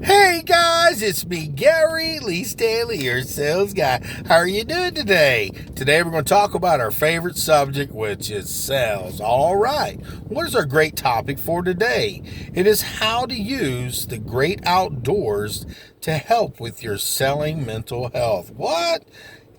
Hey guys, it's me, Gary Lee Stanley, your sales guy. How are you doing today? Today we're going to talk about our favorite subject, which is sales. All right, what is our great topic for today? It is how to use the great outdoors to help with your selling mental health. What?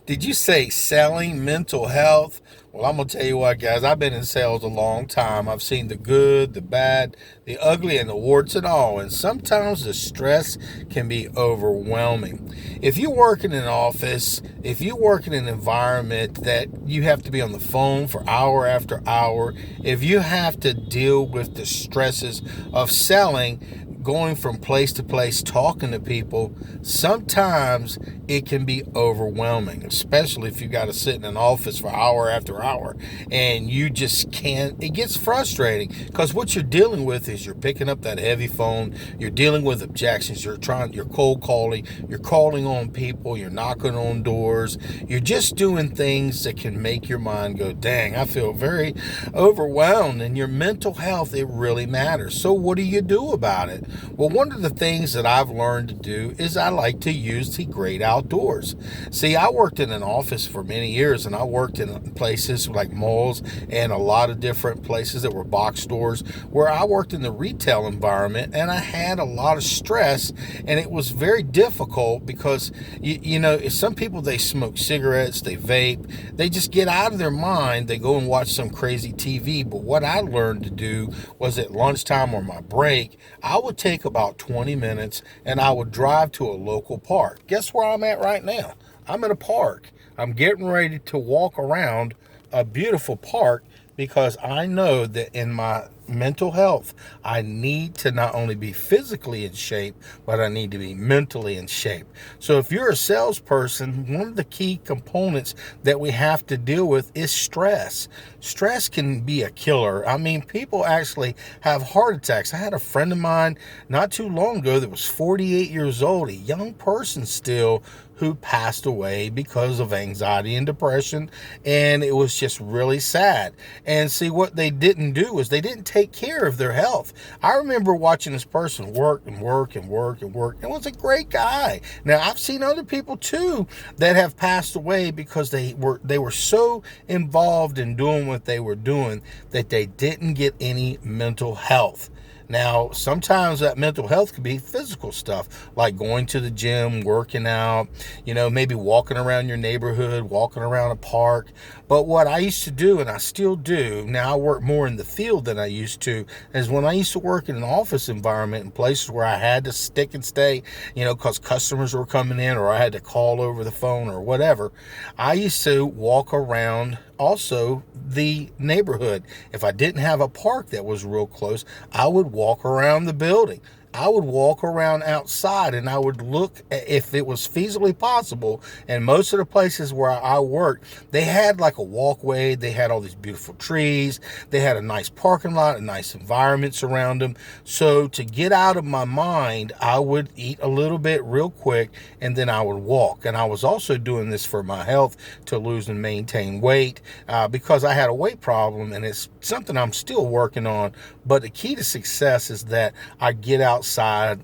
Did you say selling mental health? Well, I'm going to tell you what, guys. I've been in sales a long time. I've seen the good, the bad, the ugly, and the warts and all. And sometimes the stress can be overwhelming. If you work in an office, if you work in an environment that you have to be on the phone for hour after hour, if you have to deal with the stresses of selling, going from place to place, talking to people, sometimes it can be overwhelming, especially if you got to sit in an office for hour after hour and you just can't. It gets frustrating because what you're dealing with is you're picking up that heavy phone, you're dealing with objections, you're cold calling, you're calling on people, you're knocking on doors, you're just doing things that can make your mind go, dang, I feel very overwhelmed. And your mental health, it really matters. So what do you do about it? Well, one of the things that I've learned to do is I like to use the great outdoors. See, I worked in an office for many years, and I worked in places like malls and a lot of different places that were box stores where I worked in the retail environment, and I had a lot of stress, and it was very difficult because, you know, some people, they smoke cigarettes, they vape, they just get out of their mind, they go and watch some crazy TV. But what I learned to do was at lunchtime or my break, I would take about 20 minutes and I would drive to a local park. Guess where I'm at right now? I'm in a park. I'm getting ready to walk around a beautiful park because I know that in my mental health, I need to not only be physically in shape, but I need to be mentally in shape. So if you're a salesperson, one of the key components that we have to deal with is stress. Stress can be a killer. I mean, people actually have heart attacks. I had a friend of mine not too long ago that was 48 years old, a young person still, who passed away because of anxiety and depression, and it was just really sad. And see, what they didn't do is they didn't take care of their health. I remember watching this person work and work and work and work, and was a great guy. Now, I've seen other people too that have passed away because they were so involved in doing what they were doing that they didn't get any mental health. Now, sometimes that mental health could be physical stuff, like going to the gym, working out, maybe walking around your neighborhood, walking around a park. But what I used to do, and I still do, now I work more in the field than I used to, is when I used to work in an office environment in places where I had to stick and stay, because customers were coming in or I had to call over the phone or whatever, I used to walk around also the neighborhood. If I didn't have a park that was real close, I would walk around the building. I would walk around outside and I would look if it was feasibly possible. And most of the places where I worked, they had like a walkway. They had all these beautiful trees. They had a nice parking lot, a nice environments around them. So to get out of my mind, I would eat a little bit real quick and then I would walk. And I was also doing this for my health, to lose and maintain weight, because I had a weight problem, and it's something I'm still working on. But the key to success is that I get outside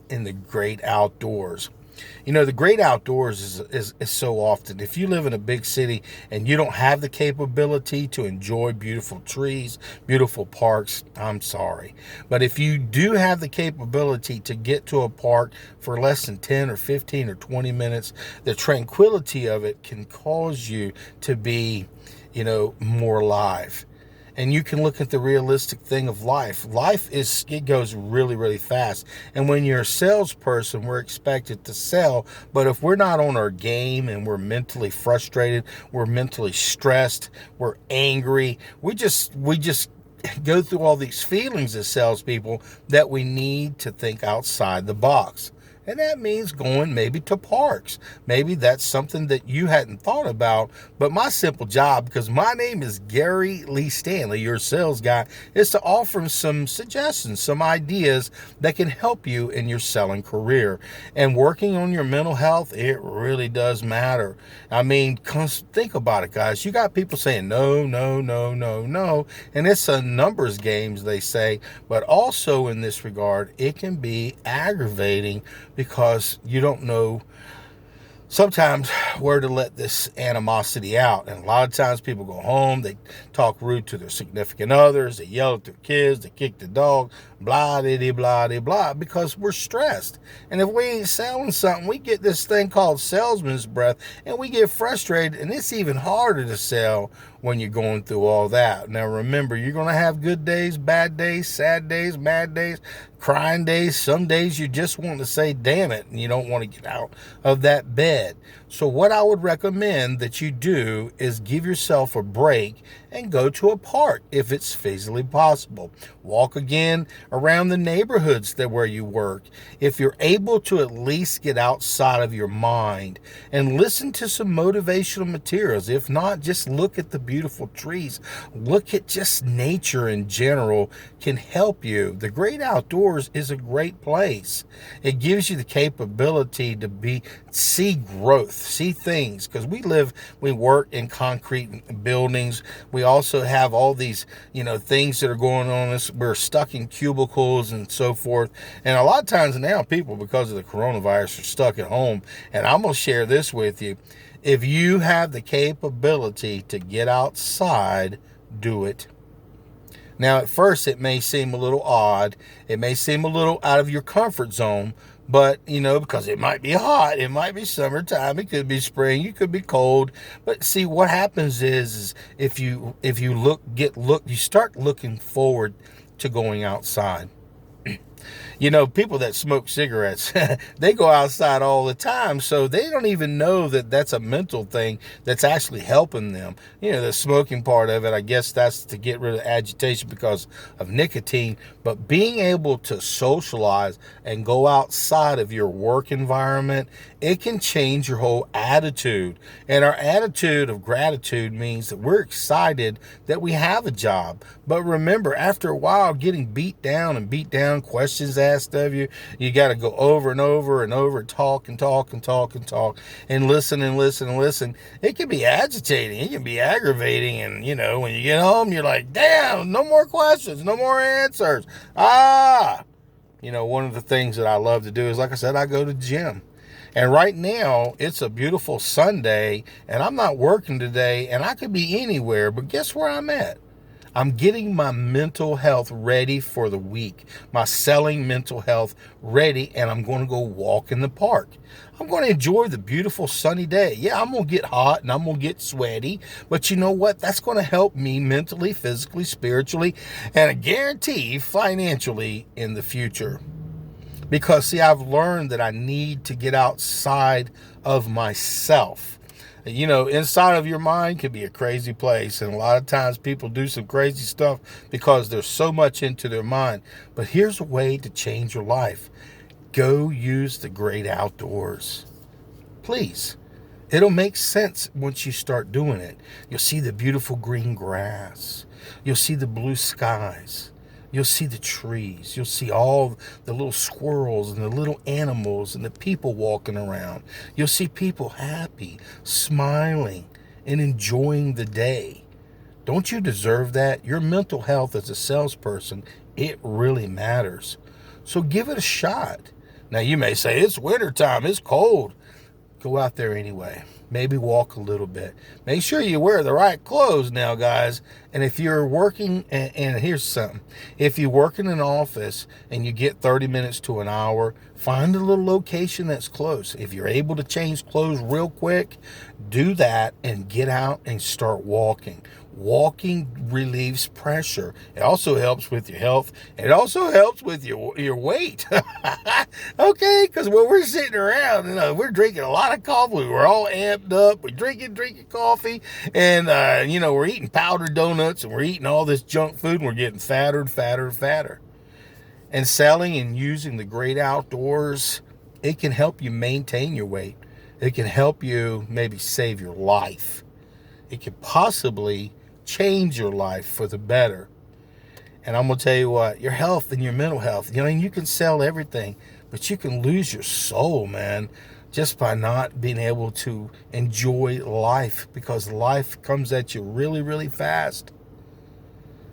in the great outdoors. The great outdoors is so often, if you live in a big city and you don't have the capability to enjoy beautiful trees, beautiful parks, I'm sorry. But if you do have the capability to get to a park for less than 10 or 15 or 20 minutes, the tranquility of it can cause you to be, more alive. And you can look at the realistic thing of life. It goes really, really fast. And when you're a salesperson, we're expected to sell. But if we're not on our game and we're mentally frustrated, we're mentally stressed, we're angry, we just go through all these feelings as salespeople that we need to think outside the box. And that means going maybe to parks. Maybe that's something that you hadn't thought about. But my simple job, because my name is Gary Lee Stanley, your sales guy, is to offer some suggestions, some ideas that can help you in your selling career. And working on your mental health, it really does matter. I mean, think about it, guys. You got people saying no, no, no, no, no. And it's a numbers games, they say. But also in this regard, it can be aggravating because you don't know sometimes where to let this animosity out. And a lot of times people go home, they talk rude to their significant others, they yell at their kids, they kick the dog, blah, diddy, blah, diddy, blah, because we're stressed. And if we ain't selling something, we get this thing called salesman's breath, and we get frustrated, and it's even harder to sell when you're going through all that. Now remember, you're going to have good days, bad days, sad days, mad days, crying days. Some days you just want to say, damn it, and you don't want to get out of that bed. So what I would recommend that you do is give yourself a break and go to a park if it's feasibly possible. Walk again around the neighborhoods where you work. If you're able to at least get outside of your mind and listen to some motivational materials. If not, just look at the beautiful trees. Look at just nature in general can help you. The great outdoors is a great place. It gives you the capability to see growth, see things, because we work in concrete buildings. We also have all these, things that are going on. We're stuck in cubicles and so forth. And a lot of times now people, because of the coronavirus, are stuck at home. And I'm going to share this with you. If you have the capability to get outside, do it. Now, at first, it may seem a little odd. It may seem a little out of your comfort zone, but, because it might be hot, it might be summertime, it could be spring, it could be cold. But see, what happens is if you you start looking forward to going outside. People that smoke cigarettes, they go outside all the time, so they don't even know that that's a mental thing that's actually helping them. The smoking part of it, I guess that's to get rid of agitation because of nicotine, but being able to socialize and go outside of your work environment, it can change your whole attitude. And our attitude of gratitude means that we're excited that we have a job. But remember, after a while, getting beat down, questions asked of you, you got to go over and over and over, talk and talk and talk and talk and listen and listen and listen. It can be agitating. It can be aggravating. And, when you get home, you're like, damn, no more questions, no more answers. One of the things that I love to do is, like I said, I go to the gym. And right now, it's a beautiful Sunday, and I'm not working today, and I could be anywhere, but guess where I'm at? I'm getting my mental health ready for the week, my selling mental health ready, and I'm going to go walk in the park. I'm going to enjoy the beautiful sunny day. Yeah, I'm going to get hot and I'm going to get sweaty, but you know what? That's going to help me mentally, physically, spiritually, and I guarantee financially in the future. Because, see, I've learned that I need to get outside of myself. Inside of your mind can be a crazy place. And a lot of times people do some crazy stuff because there's so much into their mind. But here's a way to change your life. Go use the great outdoors. Please. It'll make sense once you start doing it. You'll see the beautiful green grass. You'll see the blue skies. You'll see the trees. You'll see all the little squirrels and the little animals and the people walking around. You'll see people happy, smiling, and enjoying the day. Don't you deserve that? Your mental health as a salesperson, it really matters. So give it a shot. Now, you may say, it's wintertime, it's cold. Go out there anyway. Maybe walk a little bit. Make sure you wear the right clothes now, guys. And if you're working, and here's something. If you work in an office and you get 30 minutes to an hour, find a little location that's close. If you're able to change clothes real quick, do that and get out and start walking. Walking relieves pressure. It also helps with your health. It also helps with your weight. Okay, because when we're sitting around, we're drinking a lot of coffee. We're all amped up. We're drinking coffee, and we're eating powdered donuts, and we're eating all this junk food, and we're getting fatter and fatter and fatter. And selling and using the great outdoors, it can help you maintain your weight. It can help you maybe save your life. It could possibly change your life for the better. And I'm going to tell you what, your health and your mental health, you can sell everything, but you can lose your soul, man, just by not being able to enjoy life, because life comes at you really, really fast.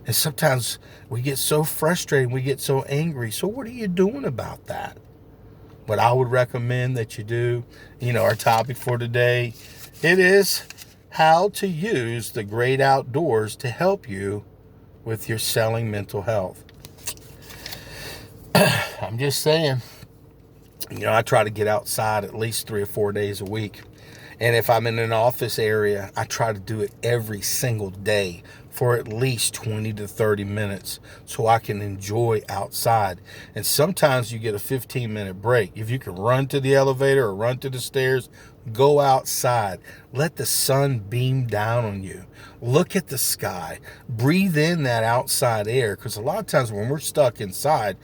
And sometimes we get so frustrated, we get so angry. So what are you doing about that? what I would recommend that you do, our topic for today, it is how to use the great outdoors to help you with your selling mental health. I'm just saying, I try to get outside at least 3 or 4 days a week. And if I'm in an office area, I try to do it every single day for at least 20 to 30 minutes so I can enjoy outside. And sometimes you get a 15-minute break. If you can run to the elevator or run to the stairs, go outside. Let the sun beam down on you. Look at the sky. Breathe in that outside air, because a lot of times when we're stuck inside,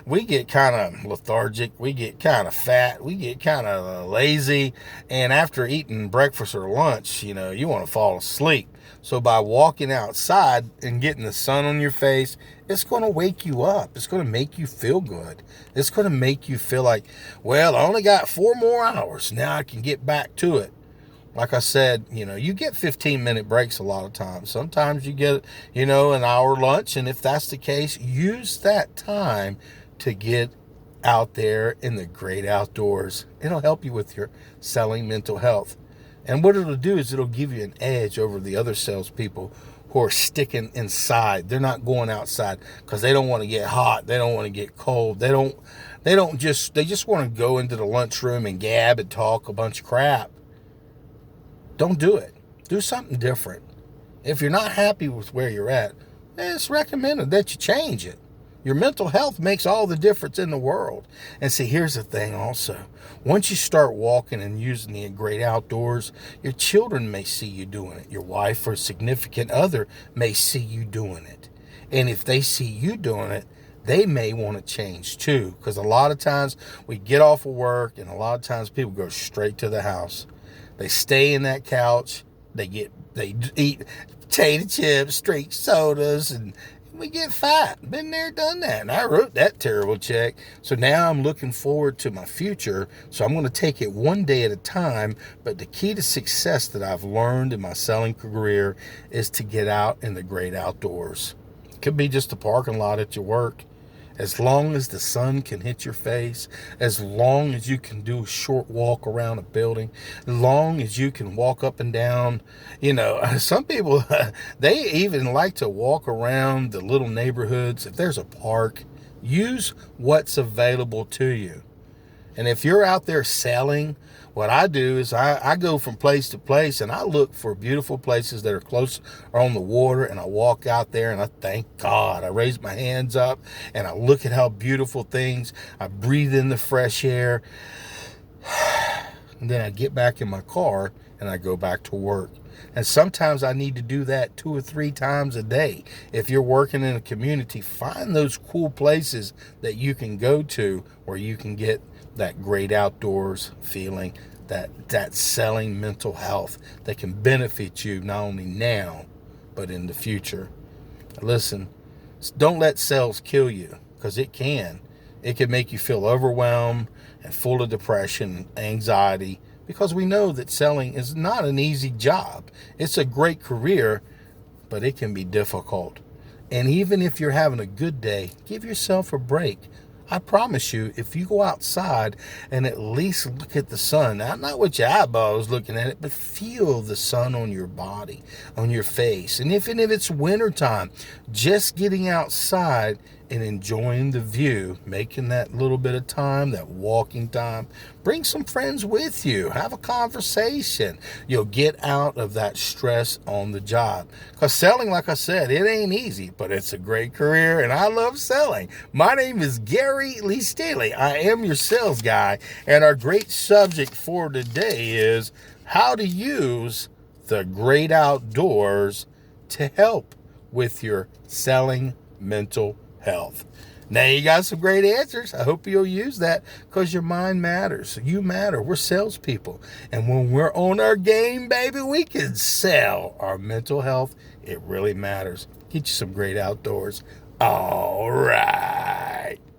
we get kind of lethargic. We get kind of fat. We get kind of lazy. And after eating breakfast or lunch, you want to fall asleep. So by walking outside and getting the sun on your face, it's going to wake you up. It's going to make you feel good. It's going to make you feel like, well, I only got 4 more hours. Now I can get back to it. Like I said, you get 15-minute breaks a lot of times. Sometimes you get, an hour lunch. And if that's the case, use that time to get out there in the great outdoors. It'll help you with your selling mental health. And what it'll do is it'll give you an edge over the other salespeople who are sticking inside. They're not going outside because they don't want to get hot. They don't want to get cold. They just want to go into the lunchroom and gab and talk a bunch of crap. Don't do it. Do something different. If you're not happy with where you're at, it's recommended that you change it. Your mental health makes all the difference in the world. And see, here's the thing also. Once you start walking and using the great outdoors, your children may see you doing it. Your wife or significant other may see you doing it. And if they see you doing it, they may want to change too. Because a lot of times we get off of work and a lot of times people go straight to the house. They stay in that couch. They eat potato chips, straight sodas, and we get fat. Been there, done that. And I wrote that terrible check. So now I'm looking forward to my future. So I'm going to take it one day at a time. But the key to success that I've learned in my selling career is to get out in the great outdoors. It could be just a parking lot at your work. As long as the sun can hit your face, as long as you can do a short walk around a building, as long as you can walk up and down, some people, they even like to walk around the little neighborhoods. If there's a park, use what's available to you. And if you're out there selling, what I do is I go from place to place and I look for beautiful places that are close or on the water, and I walk out there and I thank God. I raise my hands up and I look at how beautiful things. I breathe in the fresh air. And then I get back in my car and I go back to work. And sometimes I need to do that 2 or 3 times a day. If you're working in a community, find those cool places that you can go to where you can get that great outdoors feeling, that selling mental health that can benefit you not only now, but in the future. Listen, don't let sales kill you, because it can. It can make you feel overwhelmed and full of depression and anxiety, because we know that selling is not an easy job. It's a great career, but it can be difficult. And even if you're having a good day, give yourself a break. I promise you, if you go outside and at least look at the sun, not with your eyeballs looking at it, but feel the sun on your body, on your face. And even if it's wintertime, just getting outside and enjoying the view, making that little bit of time, that walking time, bring some friends with you, have a conversation. You'll get out of that stress on the job. Because selling, like I said, it ain't easy, but it's a great career, and I love selling. My name is Gary Lee Staley. I am your sales guy, and our great subject for today is how to use the great outdoors to help with your selling mental health. Now you got some great answers. I hope you'll use that, because your mind matters. You matter. We're salespeople. And when we're on our game, baby, we can sell our mental health. It really matters. Get you some great outdoors. All right.